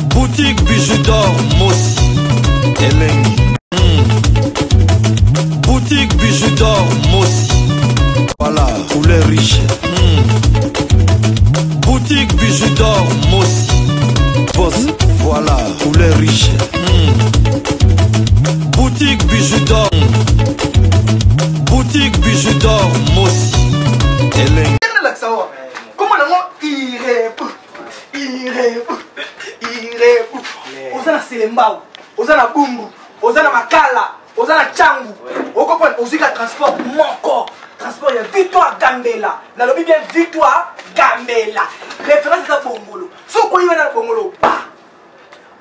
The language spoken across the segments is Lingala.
Boutique bijoux d'or Mossi Elengi. Boutique bijoux d'or Mossi. Voilà, couleur riche. Boutique bijoux d'or Mossi. Boss, voilà, couleur riche. Boutique bijoux d'or. Boutique bijoux d'or Mossi Elengi. Comment il répond. Osana Selembao, Osana Bumbu, Osana Makala, Osana Changu. Au comprendre, aussi la transport mon transport, il y a Victoire Gambela. Dans le bien Victoire Gambela. Référence à Bongolo. Si vous voyez dans Bongolo,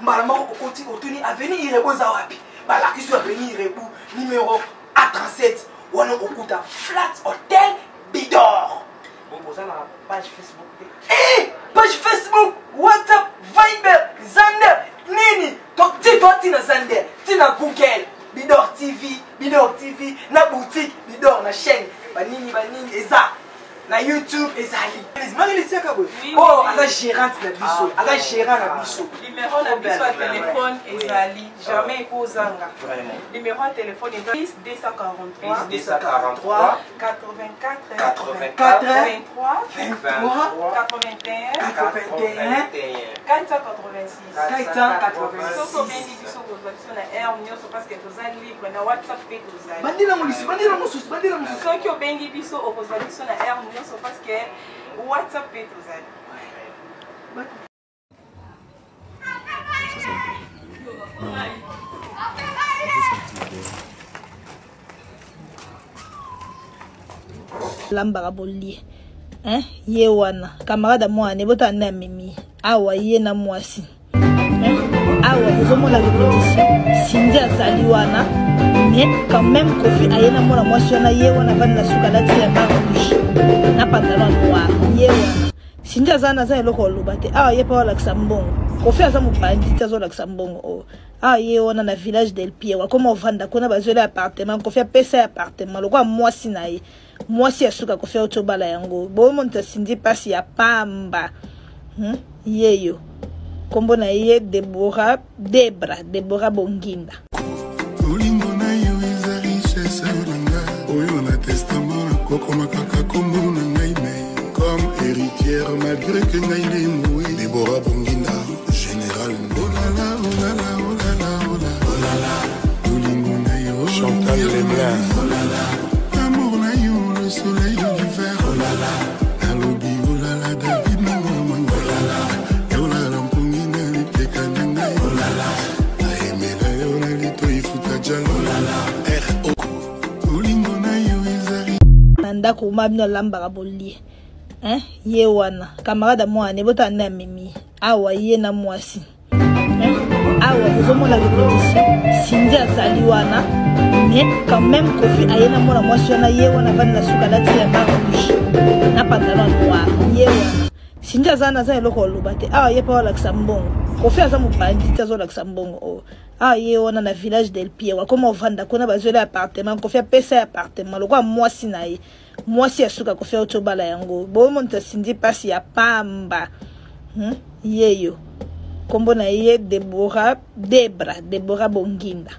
Malama au côté avenue Irebo Zawapi. La question avenue Irebo numéro A37. On a Okuta Flat Hotel Bidor. Vous avez la page Facebook. Page Facebook, WhatsApp, Viber, Zander, Nini. Donc, dis-toi, tu as Zander, tu as Google, Bidor TV, na boutique, Bidor, na chaîne, Banini, Eza, na YouTube, Ezali. Oh, à la gérante na biso, à la gérant na biso. Numéro na biso à téléphone, Ezali, jamais Kozanga. Numéro à téléphone, 10 243 84 23 81 486. Soko bendi biso kozwa na air nyonso parce que tozali libre na WhatsApp pe tozali. Bandela mosusu. Soki obengi biso okozwa biso na air nyonso parce que WhatsApp pe tozali. Lambara bolie ye wana camarade moi ne bota na mimi awa ye na mwasi awa bozomona répétition Cindy azali wana mais quand même Kofi ayena mona mwasi wana ye wana vana na suka lati ya rouge na pantalon noir ye wana Cindy azana za eloko loba te awa ye pa wala kisambongo Kofi aza mupandi tazo la kisambongo ye wana na village del Pied wa koma ovanda kona bazela appartement Kofi pesa appartement lokwa mwasi na ye mwasi asuka Kofi otobala yango bo monta Cindy pasi ya pamba yeyo kombo na ye Deborah Bonginda Olingo na yo eza richesse nanga oyo na testament kokoma kaka kombo na ngai me comme héritière malgré que ngai ne moué Deborah Bonginda général olala Olingo na yo Chantal Lemlin olala amour na yo le soleil de l'hiver olala alobi olala David Mangomanga olala olala mpungina lipeka na ngai olala aemela yo na lito ifuta jalo olala Olingo na yo ezari nanda ko mabino lambara bolie ye wana camarade moi ne bota na mimi awa ye na mwasi awa bozomona répétition Cindy azali wana mais quand même Kofi ayena mona mwasi wana ye wana vana na suka lati ya rouge na pantalon noir ye wana Cindy azana za eloko loba te awa ye pa wala kisambongo Kofi aza mupandi tazo la kisambongo ye wana na village del Pied wa koma ovanda kona bazela appartement Kofi pesa appartement lokwa mwasi na ye mwasi asuka Kofi otobala yango bo monta Cindy pasi ya pamba yeyo kombo na ye Deborah Bonginda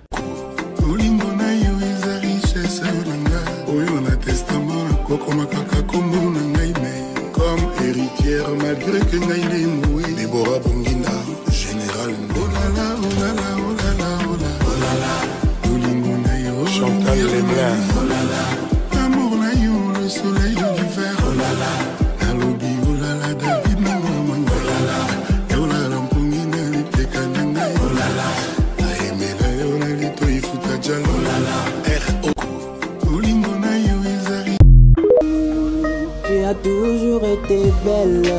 Olingo na yo eza richesse nanga oyo na testament kokoma kaka kombo na ngai me comme héritière malgré que ngai ne moué Deborah Bonginda général olala Olingo na yo Chantal Lemlin olala amour na yo le soleil de l'hiver olala alobi olala David Mangomanga olala olala mpungina lipeka na ngai olala aemela yo na lito ifuta jalo olala Olingo na yo ezari. Tu as toujours été belle,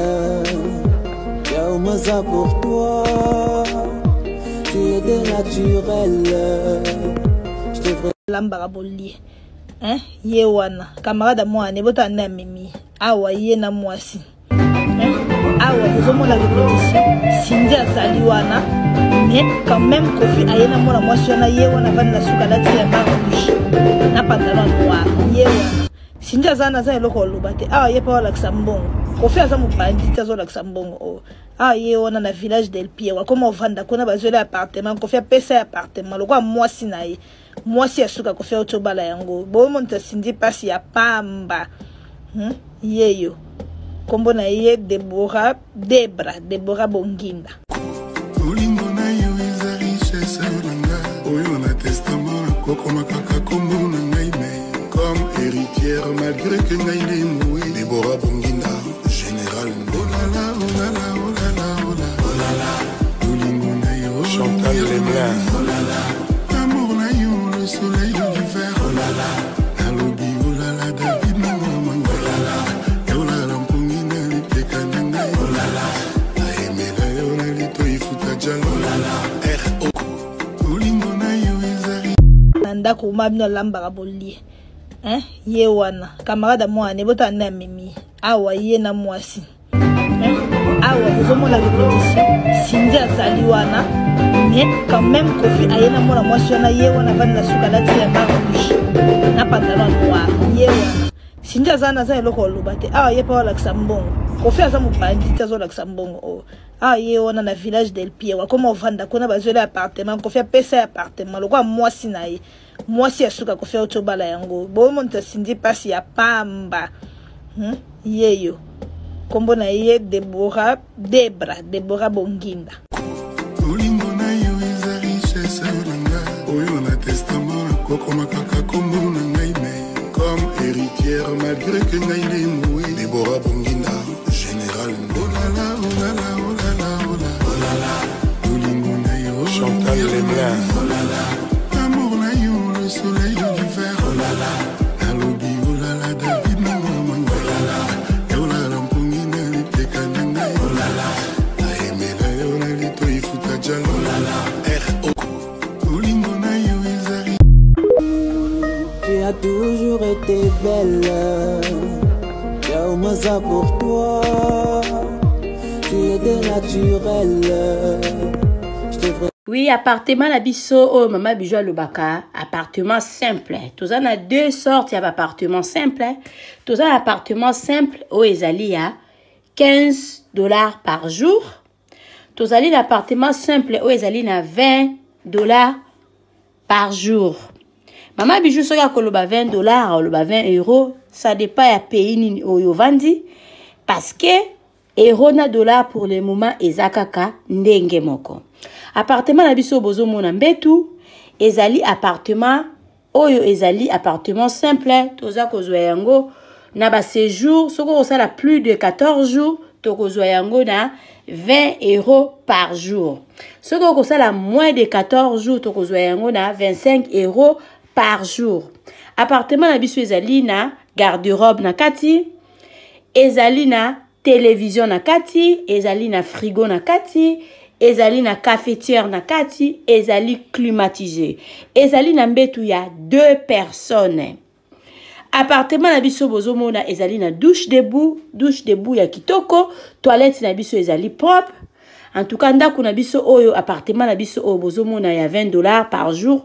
j'ai au moins ça pour toi. Tu es naturel. Je te ferai lambara bolie ye wana camarade moi ne bota na mimi awa ye na mwasi awa bozomona répétition Cindy azali wana mais quand même Kofi ayena mona mwasi wana ye wana vana na suka lati ya rouge na pantalon noir ye wana Cindy azana za eloko loba te awa ye pa wala kisambongo kofi aza mobandi te azolakisa mbongo oyo ye wana na village del Pied wakoma ovanda kuna bazwela appartement kofi apesa appartement lokwa mwasi na ye mwasi asuka kofi otobala yango bomonta sindi pasi ya pamba yeyo kombo na ye Debora Bonginda olingo na yo eza richesse nanga oyo na testament na kokoma kaka kombo na ngai me comme héritière malgré que ngai nde moui Debora Bonginda général olala olala olala olala olingo na yo Chantal Lemlin olala amour na yo le soleil de l'hiver olala nalobi olala David Mangomanga olala olala mpongina lipeka na ngai olala naemela yo na lito ifuta jalo olala olingo na yo ezari na ndako mabino lambaka bolie ye wana camarade mwana bota na mimi awa ye na mwasi awa bozomona répétition sindi azali wana mais quand même kofi ayena mona mwasi wana ye wana vandi na suka lati ya mara rouge na pantalon noir ye wana sindi azali naza eloko oloba te awa ye pa olakisa mbongo kofi aza mobandi te azolakisa mbongo oyo awa ye wana na village del Pied wakoma ovanda kuna bazwela appartement kofi apesa appartement lokwa mwasi na ye mwasi asuka kofi otobala yango bomonta sindi pasi ya pamba yeyo kombo na ye Debora Bonginda olingo na yo eza richesse nanga oyo na testament na kokoma kaka kombo na ngai me comme héritière malgré que ngai nde moui Debora Bonginda général olala olala olala olala olingo na yo Chantal Lemlin olala amour na yo le soleil de l'hiver olala nalobi olala David Mangomanga olala olala mpongina lipeka na ngai olala naemela yo na lito ifuta jalo olala olingo na yo ezari Tu as toujours été belle, j'ai au moins ça pour toi. Tu étais naturelle. Oui, appartement la biso oh maman bijou lobaka, appartement simple. Tous en a deux sortes d'appartements simples. Tous en appartement simple au ezali à $15 par jour. Tous en l'appartement simple au ezali à $20 par jour. Maman bijou soka koloba $20 ou €20, ça dépend à pays ni au vandi parce que euro na dollar pour le moment ezakaka ndenge moko. Appartement na biso bozo mona mbetu ezali appartement oyo ezali appartement simple toza kozwa yango na ba séjour soko osala plus de 14 jours to kozwa yango na €20 par jour. Soko osala moins de 14 jours to kozwa yango na €25 par jour. Appartement na biso ezali na garde-robe na kati, ezali na télévision na kati, ezali na frigo na kati, ezali na cafetière na kati, ezali climatisé. Ezali na mbetu ya 2 personnes. Appartement na biso bozo mona ezali na douche debout ya kitoko, toilette na biso ezali propre. En tout cas ndako na biso oyo appartement na biso oyo bozo mona ya $20 par jour.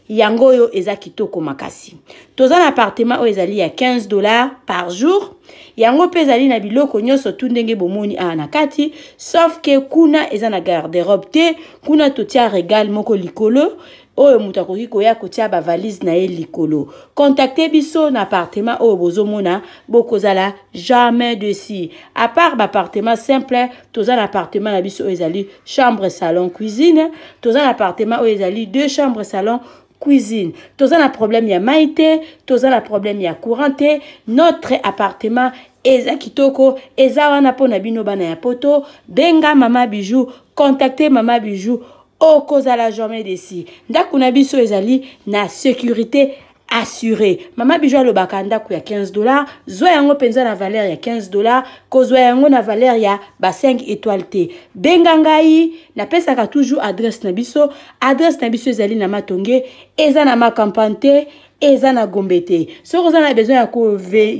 Yango yo eza kitoko makasi. Toza na appartement oyo ezali ya $15 par jour. Yango pe ezali na biloko nyonso tu ndenge bomoni na kati, sauf que kuna eza na garde-robe te, kuna totia régal moko likolo, oyo mutu akoki koya kotia ba valise na ye likolo. Contactez biso na appartement oyo bozomona bokozala jamais dessus. À part ba appartement simple, toza na appartement na biso oyo ezali chambre, salon, cuisine, toza na appartement oyo ezali 2 chambres, salon, cuisine. Toza na problème ya maïté, toza na problème ya couranté. Notre appartement eza kitoko, eza wana pona bino bana ya poto. Benga mama bijou, contactez mama bijou. Okozala jamais desi. Ndaku na biso ezali na sécurité assurée. Mama bijou alobaka ndaku ya $15, zwa yango penza na valeur ya $15, kozwa yango na valeur ya ba 5 étoiles te. Benga ngai na pesaka toujours adresse na biso. Adresse na biso ezali na Matonge, eza na Makampante, eza na Gombete. Si vous avez besoin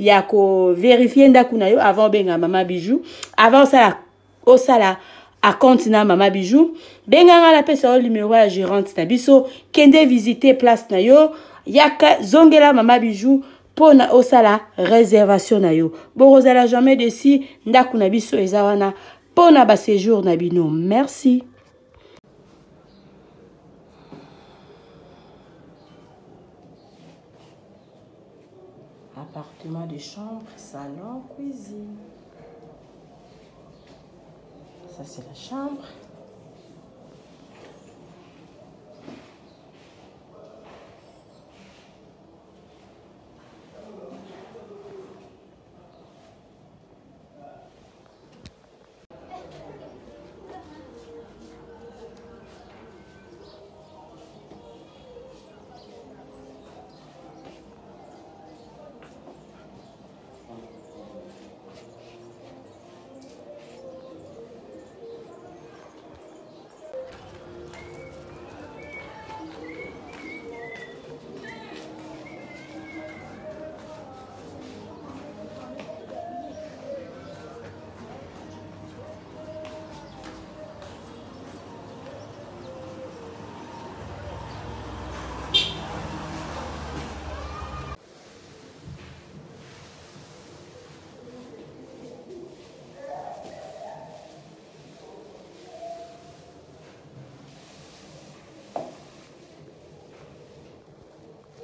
ya ko vérifier ndaku na yo avant benga mama bijou, avant ça au sala à compte na mama bijou, benga nga la pesa au numéro ya gérante na biso, kende visiter place na yo, yaka zongela mama bijou, pona osala réservation na yo. Borozala jamais desi ndaku na biso eza wana pona ba séjour na bino. Merci. Appartement de chambre, salon, cuisine. Ça c'est la chambre.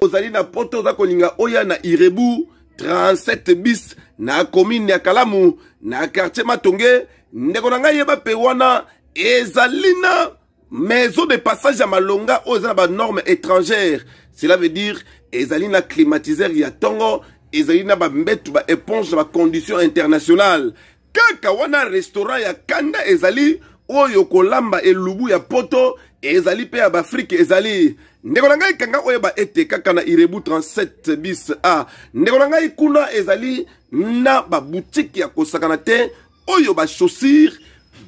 Ozali na poto oza kolinga oya na Irebu 37 bis na commune ya Kalamu na quartier Matonge ndeko na ngai yeba pe wana ezali na maison de passage ya malonga oza na ba normes étrangères. Cela veut dire ezali na climatiseur ya tongo, ezali na ba mbetu ba éponge na ba conditions internationales. Kaka wana restaurant ya kanda ezali oyo kolamba elubu ya poto ezali pe ya ba Afrique ezali. Ndeko na ngai kanga oyeba ete kaka na Irebu 37 bis A. Ndeko na ngai kuna ezali na ba boutique ya kosakana te oyo ba chaussures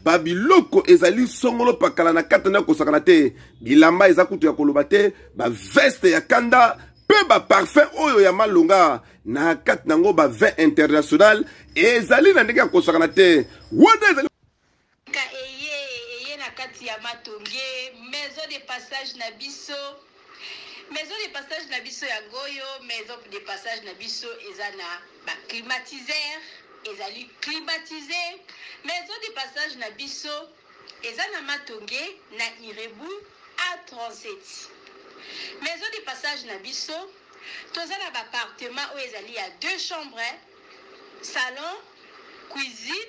ba biloko ezali songolo pakala na kata na kosakana te. Bilamba eza kutu ya koloba te, ba veste ya kanda pe ba parfum oyo ya malonga na kata nango ba vin international ezali na ndenge ya kosakana te. Wana ezali na kati ya Matonge, maison de passage na biso. Maison de passage na biso ya Ngoyo, maison de passage na biso ezana ba climatiseur, ezali climatisé. Maison de passage na biso ezana Matonge na Irebu A37. Maison de passage na biso tozana ba appartement où ezali ya 2 chambres, salon, cuisine.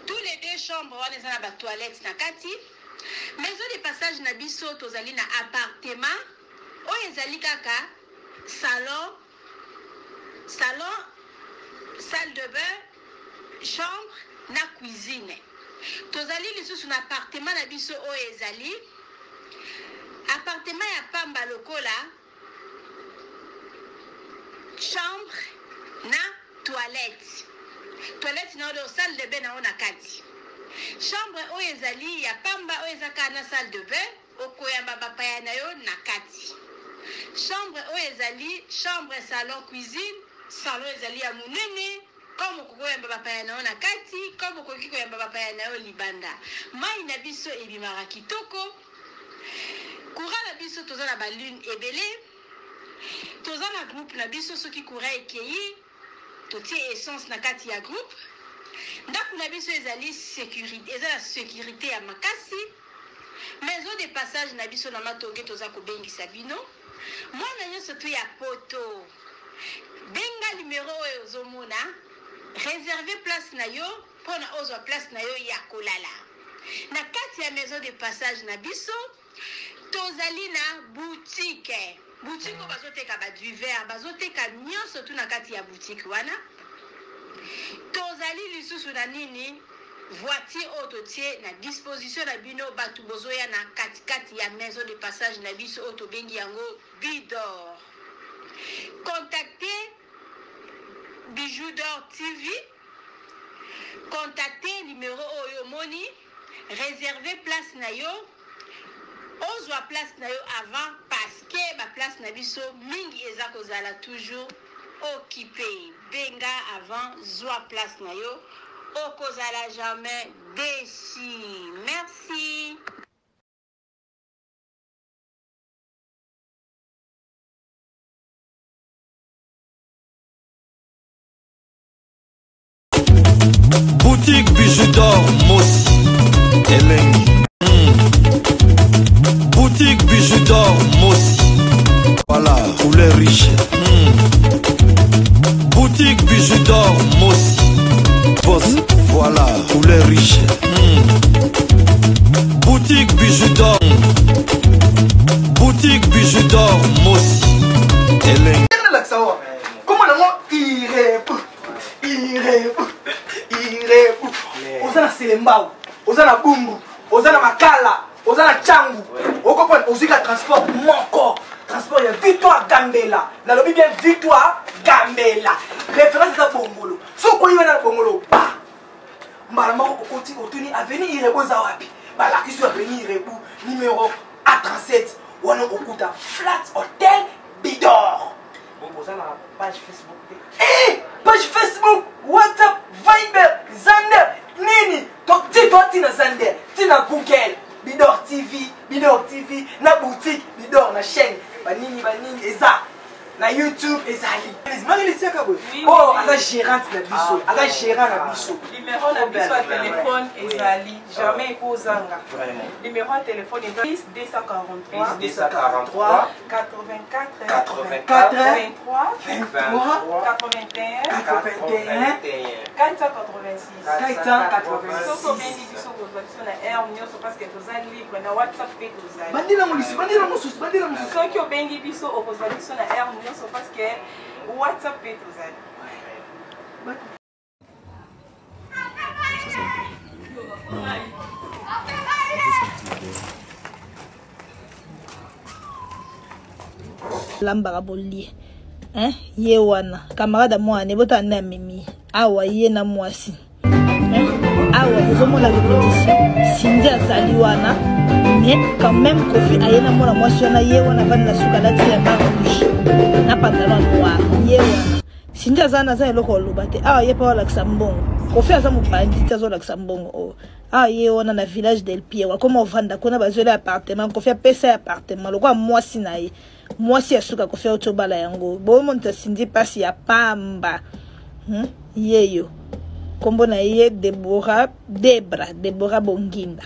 Tous les 2 chambres on est dans la toilette na kati. Maison de passage na biso tozali na appartement o ezali kaka salon, salle de bain, chambre na cuisine. Tozali lisusu na appartement na biso o ezali appartement ya pamba lokola chambre na toilette. Toilette na do salle de bain na ona kati. Chambre o ezali ya pamba o ezaka na salle de bain okoyamba bapaya na yo na kati. Chambre o ezali chambre salon cuisine, salon ezali ya munene comme okoyamba bapaya na yo na kati, comme okoki koyamba bapaya na yo libanda. Mai na biso ebimaka kitoko. Courant na biso toza na ba lune ebele. Toza na groupe na biso soki courant ekei totie essence na kati ya groupe. Ndaku na biso ezali sécurité, ezala sécurité ya makasi. Maison de passage na biso na Matonge toza ko bengisa bino. Mwana nyonso tu ya poto. Benga numéro oyo ozomona. Réserver place na yo pona ozwa place na yo ya kolala. Na kati ya maison de passage na biso tozali na boutique. Boutique bazoteka ba du verre, bazoteka nyonso tu na kati ya boutique wana. Tozali lisusu na nini voiture autotie na disposition na bino batu bozoya na kati ya maison de passage na biso auto bengi yango Bidor. Contactez Bijou d'Or TV. Contactez numéro oyo moni, réservez place na yo. Ozwa place na yo avant parce que ba place na biso mingi eza kozala toujours occupé. Benga avant zwa place na yo okozala jamais déçu. Merci. Boutique bijoux d'or Mossi Elengi. Boutique bijoux d'or Mossi. Voilà, couleur riche. Boutique bijoux d'or Mossi. Voilà, couleur riche. Boutique bijoux d'or. Boutique bijoux d'or Mossi Elengi. Comment Ozana Selembao, Ozana Bumbu, Ozana Makala, Ozana Changu. Au comprendre, Ozika transport Moko. Transport, il y a Victoire Gambela. Dans le bien Victoire Gambela. Référence à Bongolo. Si vous voyez dans Bongolo, Malama Otini Avenue Irebo Zawapi. La question Avenue Irebo, numéro A37. Wana Okuta, Flat Hotel Bidor. Vous avez la page Facebook. Page Facebook, WhatsApp, Viber, Zander, Nini. Donc, dis-toi, Tina Zander, Tina Google, Bidor TV, na boutique, Bidor, na chaîne, Banini, Eza, na YouTube, Ezali. Oh, à la gérante na biso, à la gérante na biso. Numéro na biso à téléphone, Ezali, jamais Kozanga. Numéro à téléphone, 10 243 84 23 81 486. Parce que vous allez libre na WhatsApp et vous allez. Bandila Moulissi. Ceux qui ont bengi biso au position na air parce que WhatsApp et vous allez. Lambara bolie ye wana camarade moi ne bota na mimi awa ye na mwasi awa bozomona répétition Cindy azali wana mais quand même Kofi ayena mona mwasi wana ye wana bana na suka lati ya rouge na pantalon noir ye wana Cindy azana za eloko lobate awa ye pa wala kisambongo Kofi aza mupandi tazo la kisambongo o ye wana na village del Pied wa koma ovanda kona bazwela appartement Kofi apesa appartement lokwa mwasi na ye mwasi asuka Kofi otobala yango bo monta Cindy pasi ya pamba yeyo kombo na ye Deborah Bonginda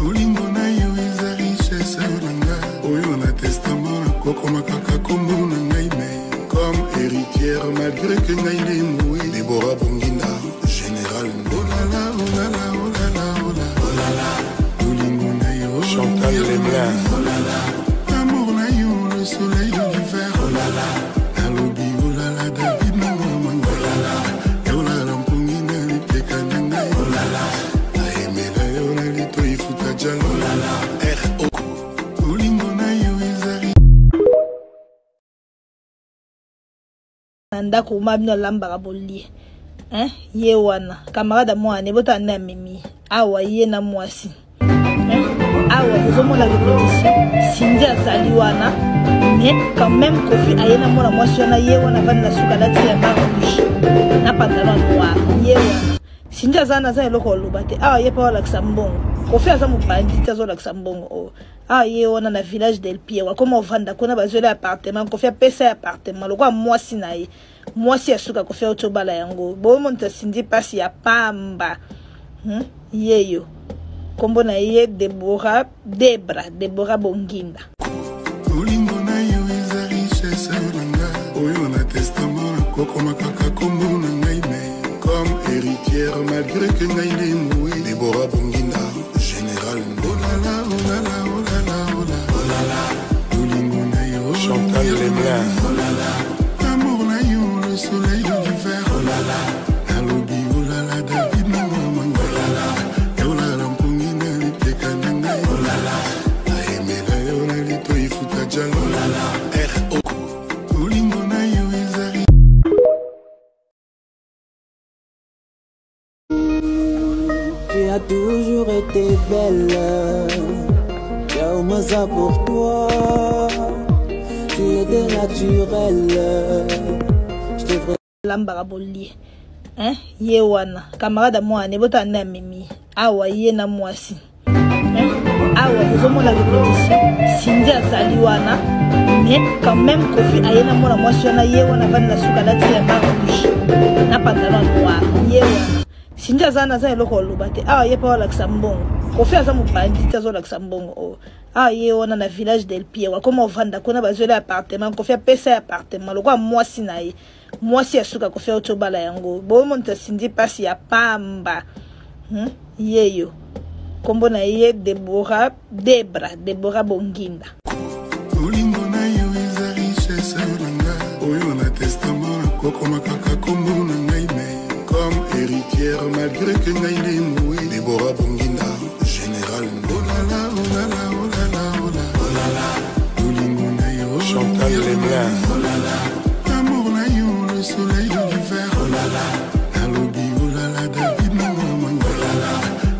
olingo na yo eza richesse nanga oyo na testament nakokoma kaka kombo na ngai me comme héritière malgré que ngai nde moui Deborah Bonginda général olala olingo na yo Chantal Lemlin amour na yo le soleil de l'hiver nalobi olala David Mangomanga olala mpungi na lipeka na ngai naemela yo na lito ifuta jalo olingo na yo ezali ndako mabino lambaka bolie ye wana camarade moi ne bota na mimi awa ye na mwasi awa bozomona répétition Cindy azali wana mais quand même Kofi ayena mona mwasi wana ye wana bana na suka lati ya rouge na pantalon noir ye wana Cindy azana za eloko lobate awa ye pa wala kisambongo Kofi aza mupandi tazo la kisambongo o ye wana na village del Pied wa koma ovanda kona bazwela appartement Kofi apesa appartement lokwa mwasi na ye mwasi asuka Kofi otobala yango bo monta Cindy pasi ya pamba yeyo kombo na ye Deborah Bonginda olingo na yo eza richesse nanga oyo na testament nakokoma kaka kombo na ngai me comme héritière malgré que ngai nde moui Deborah Bonginda général olala olingo na yo Chantal Lemlin amour na yo le soleil de l'hiver nalobi olala David Mangomanga olala mpungi na lipeka na ngai naemela yo na lito ifuta jalo olingo na yo ezali Tu as toujours été belle, j'ai au ça pour toi. Tu étais naturelle. Lambara bolie ye wana camarade moi ne bota na mimi awa ye na mwasi awa bozomona répétition Cindy azali wana mais quand même Kofi ayena mona mwasi wana ye wana bana na suka lati ya rouge na pantalon noir ye wana Sinja zana za eloko lobate. Ah ye pa la Xambongo. Kofi aza mu bandita zo la Xambongo. Ah ye ona na village del Pied. Wa koma vanda kona bazela appartement. Kofi pesa appartement. Lokwa mwasi na ye. Mwasi asuka kofi otobala yango. Bo monta sindi pasi ya pamba. Yeyo. Kombo na ye Deborah Bonginda. Olingo na yo eza richesse nanga. Oyo na testament koko makaka kombo na ngai me. Comme héritière malgré que ngai le moué. Deborah Bonginda, général. Oh la la, oh la la, oh la la, oh la, oh la la. Olingo na yo, Chantal Lemla. Oh la la. Amour na yo, le soleil de l'hiver. Oh la la. Alobi, oh la la, David Mama. Oh la la.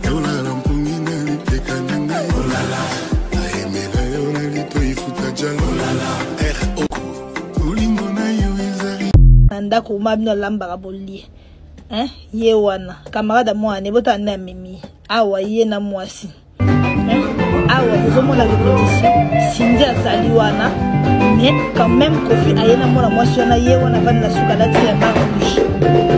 Yo la rampungi na lipeka na ngai. Oh la la. Aimela yo na lito ifuta jalo. Oh la la. R.O. Olingo na yo ezari. Nanda kuma bino lambaka bolie. Ye wana camarade moi ne bota na mimi awa ye na mwasi awa bozomona répétition Cindy azali wana mais quand même Kofi ayena mona mwasi wana ye wana vana na suka lati ya rouge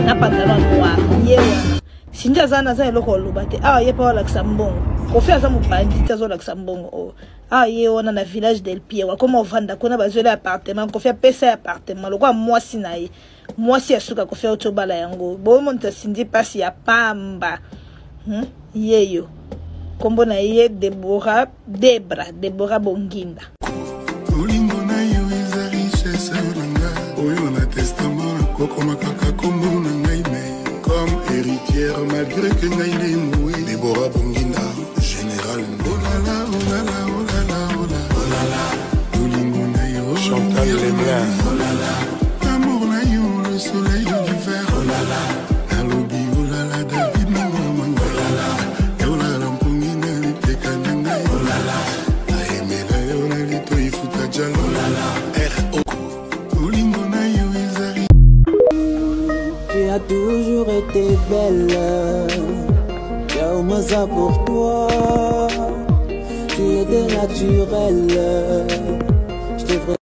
na pantalon noir ye wana Cindy azana za eloko lobate awa ye pa la Xambongo Kofi aza mu bandita zo la Xambongo ah ye wana na village del Pied wa koma vanda kona bazela appartement Kofi pesa appartement lokwa mwasi na ye mwasi asuka kofi otobala yango bo monta sindi pasi ya pamba yeyo kombo na ye Deborah Bonginda. Olingo na yo eza richesse nanga. Oyo na testament koko makaka kombo na ngai me. Comme héritière malgré que ngai le moué. Deborah Bonginda, général. Oh la la, oh la la, oh la la, oh la, oh la la. Olingo na yo, Chantal Lemla. Oh la la. Amour na yo, le soleil de l'hiver. Oh la la. Alobi, oh la la, David Mama. Oh la la. Yo la rampungi na lipeka na ngai. Oh la la. Aimela yo na lito ifuta jalo. Oh la la. R.O. Olingo na yo ezari. Tu as toujours été belle. J'ai au moins ça pour toi. Tu étais naturelle.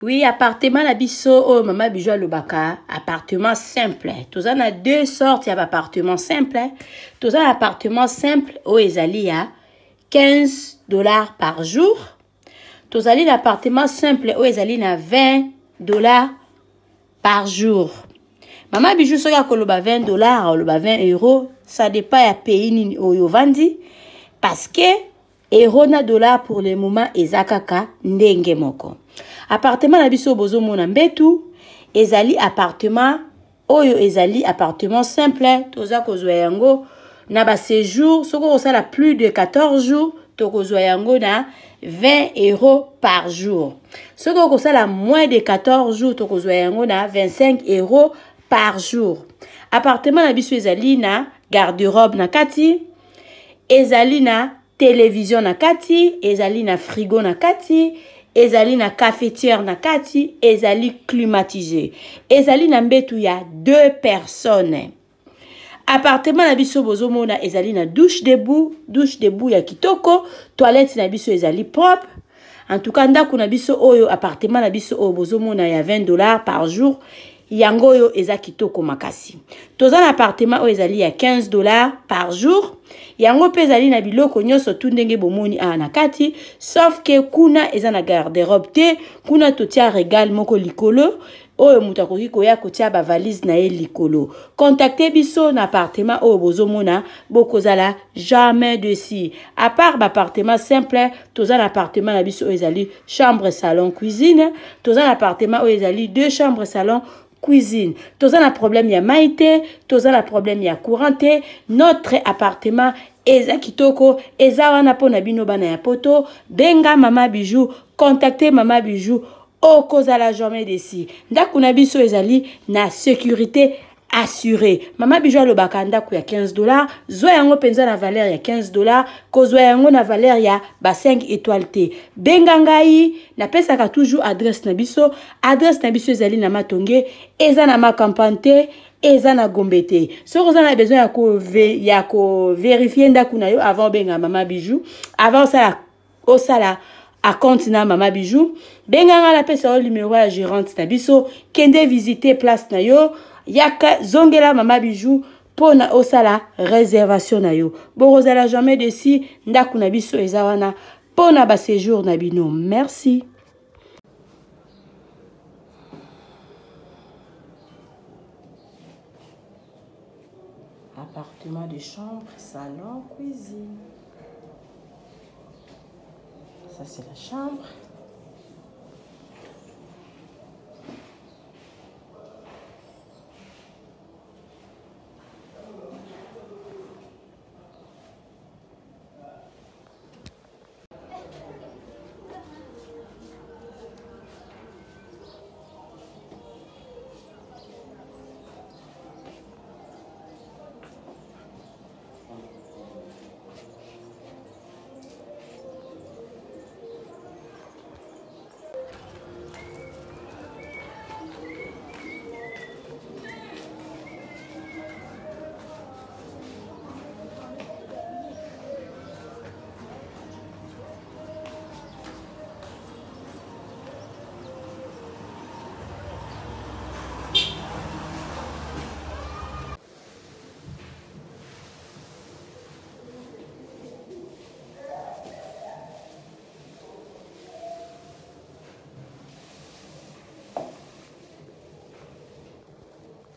Oui, appartement la biso oh maman bijou lobaka, appartement simple. Tous en a deux sortes d'appartements simples. Tous en appartement simple au ezali à $15 par jour. Tous en l'appartement simple au ezali à $20 par jour. Maman bijou soka koloba $20 ou loba €20, ça dépend à pays ni au vandi parce que euro na dollar pour le moment ezakaka ndenge moko. Appartement na biso bozo mona mbetu ezali appartement oyo ezali appartement simple toza kozwa yango na ba séjour soko osala plus de 14 jours to kozwa yango na €20 par jour. Soko osala moins de 14 jours to kozwa yango na €25 par jour. Appartement na biso ezali na garde-robe na kati, ezali na télévision na kati, ezali na frigo na kati, ezali na cafetière na kati, ezali climatisé. Ezali na mbetu ya 2 personnes. Appartement na biso bozomona ezali na douche debout ya kitoko, toilette na biso ezali propre. En tout cas ndako na biso oyo appartement na biso oyo bozomona ya $20 par jour. Yango yo eza kitoko makasi. Toza na appartement oyo ezali ya $15 par jour. Yango pe ezali na biloko nyonso tu ndenge bomoni na kati, sauf que kuna eza na garde-robe te, kuna totia régal moko likolo, oyo mutu akoki koya kotia ba valise na ye likolo. Contactez biso na appartement oyo bozomona bokozala jamais dessus. À part ba appartement simple, toza na appartement na biso oyo ezali chambre, salon, cuisine, toza na appartement oyo ezali 2 chambres, salon, cuisine. Toza na problème ya maïté, toza na problème ya couranté. Notre appartement eza kitoko, eza wana pona bino bana ya poto. Benga Mama Bijou, contactez Mama Bijou. Okozala jamais desi. Ndako na biso ezali na sécurité assurée. Mama Bijou alobaka ndako ya $15, zwa yango penza na valeur ya $15, kozwa yango na valeur ya ba 5 étoiles te. Benga ngai na pesaka toujours adresse na biso. Adresse na biso ezali na Matonge, eza na Makampante, eza na Gombe te. So vous avez besoin ya ko vérifier ndako na yo avant benga Mama Bijou, avant ça osala à compte na Mama Bijou. Benga nga la pesa o numéro ya gérante na biso, kende visiter place na yo. Yaka zongela Mama Bijou pona osala réservation na yo. Bokozala jamais desi ndako na biso eza wana pona ba séjour na bino. Merci. Appartement de chambre, salon, cuisine. Ça c'est la chambre.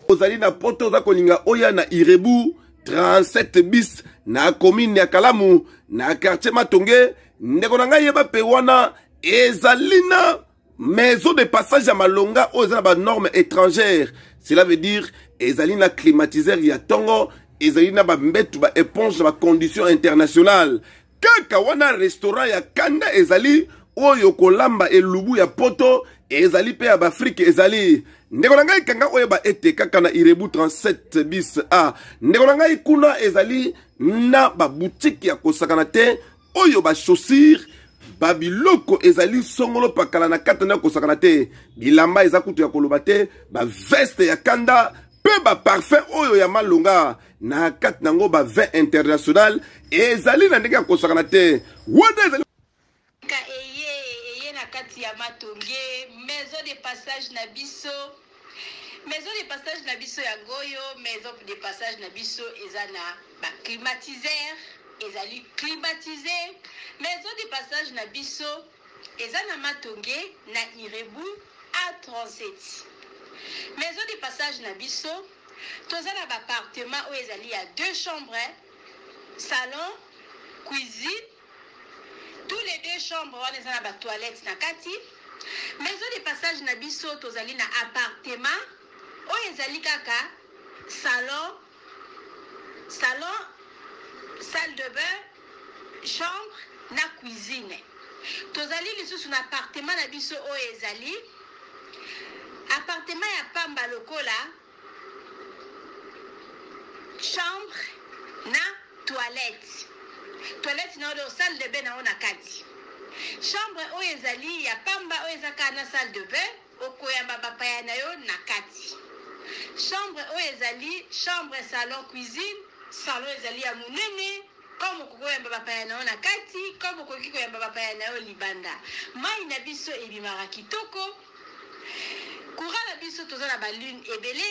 Ozali na poto za kolinga oya na Irebu 37 bis na commune ya Kalamu na quartier Matonge ndeko na ngai yeba pe wana ezali na maison de passage ya malonga oza na ba normes étrangères. Cela veut dire ezali na climatiseur ya tongo, ezali na ba mbetu ba éponge ba conditions internationales. Kaka wana restaurant ya kanda ezali oyo kolamba elubu ya poto ezali pe ya ba Afrique ezali ndeko na ngai kanga oyo ba ete kaka na Irebu 37 bis a ndeko na ngai kuna ezali na ba boutique ya kosakana te oyo ba chaussures ba biloko ezali songolo pakala na kata na kosakana te bilamba eza kutu ya koloba te ba veste ya kanda pe ba parfum oyo ya malonga na kata nango ba vin international ezali na ndenge ya kosakana te wana ezali eye na kati ya Matonge maison de passage na biso. Maison de passage na biso ya Goyo, maison de passage na biso ezana ba climatiseur, ezali climatisé. Maison de passage na biso ezana Matonge na Irebu A37. Maison de passage na biso tozana ba appartement où ezali ya 2 chambres, salon, cuisine. Tous les 2 chambres wana ezana ba toilette na kati. Maison de passage na biso tozali na appartement oyo ezali kaka salon, salle de bain, chambre na cuisine. Tozali lisusu na appartement na biso oyo ezali appartement ya pamba lokola chambre na toilette. Toilette na oyo salle de bain na ona kati. Chambre oyo ezali ya pamba oyo ezaka na salle de bain okoyamba bapaya na yo na kati. Chambre oyo ezali chambre, salon, cuisine. Salon ezali ya munene comme kokoyamba bapaya na yo na kati, comme koki koyamba bapaya na yo libanda. Mai na biso ebimaka kitoko. Courant na biso toza na balune ebele.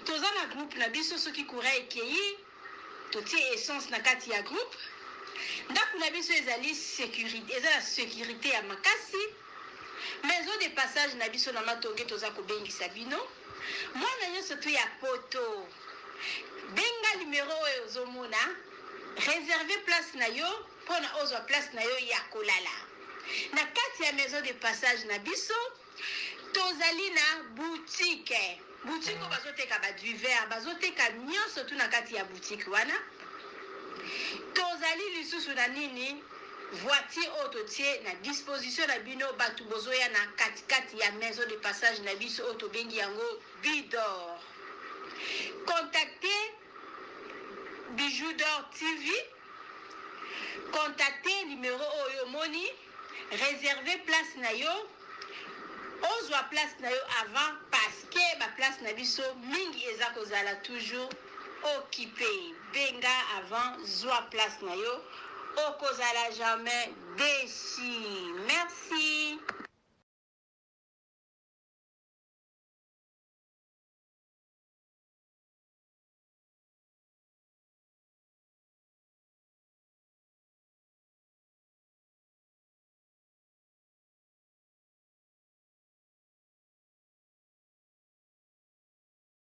Toza na groupe na biso soki courant ekeyi totie essence na kati ya groupe. Ndako na biso ezali sécurité, eza la sécurité ya makasi. Maison de passage na biso na Matonge toza kobengisa bino. Mwana nyonso tu ya poto benga numéro oyo ozomona réserver place na yo pona ozwa place na yo ya kolala na kati ya maison de passage na biso. Tozali na boutique oyo bazoteka ba duvet, bazoteka nyonso tu na kati ya boutique wana. Tozali lisusu na nini voiture auto tie na disposition na bino batu bozoya na kati ya maison de passage na biso auto bengi yango Bidor. Contactez Bijou d'Or TV. Contactez numéro oyo moni, réservez place na yo. Ozwa place na yo avant parce que ba place na biso mingi eza kozala toujours occupé. Benga avant zwa place na yo. Okozala jamais déçu. Merci.